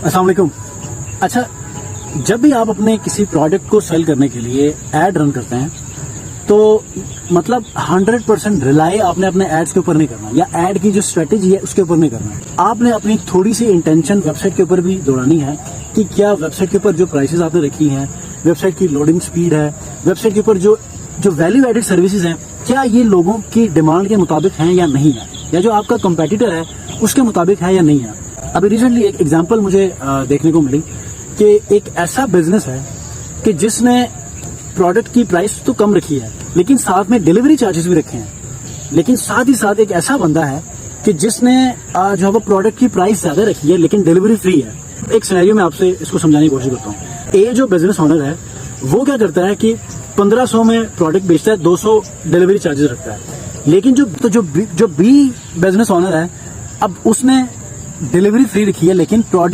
अस्सलाम वालेकुम। अच्छा, जब भी आप अपने किसी प्रोडक्ट को सेल करने के लिए एड रन करते हैं तो मतलब 100% रिलाई आपने अपने एड्स के ऊपर नहीं करना, या एड की जो स्ट्रेटेजी है उसके ऊपर नहीं करना। आपने अपनी थोड़ी सी इंटेंशन वेबसाइट के ऊपर भी दौड़ानी है कि क्या वेबसाइट के ऊपर जो प्राइसेस आपने रखी हैं, वेबसाइट की लोडिंग स्पीड है, वेबसाइट के ऊपर जो वैल्यू एडेड सर्विसेज हैं, क्या ये लोगों की डिमांड के मुताबिक हैं या नहीं है, या जो आपका कंपेटिटर है उसके मुताबिक है या नहीं है। अभी रिसेंटली एक एग्जांपल मुझे देखने को मिली कि एक ऐसा बिजनेस है कि जिसने प्रोडक्ट की प्राइस तो कम रखी है लेकिन साथ में डिलीवरी चार्जेस भी रखे हैं, लेकिन साथ ही साथ एक ऐसा बंदा है कि जिसने जो है वो प्रोडक्ट की प्राइस ज्यादा रखी है लेकिन डिलीवरी फ्री है। एक सिनेरियो में आपसे इसको समझाने की कोशिश करता हूँ। ए जो बिजनेस ओनर है वो क्या करता है कि 1500 में प्रोडक्ट बेचता है, 200 डिलीवरी चार्जेस रखता है, लेकिन जो बी बिजनेस ओनर है अब उसने डिलीवरी फ्री रखी है लेकिन प्रोडक्ट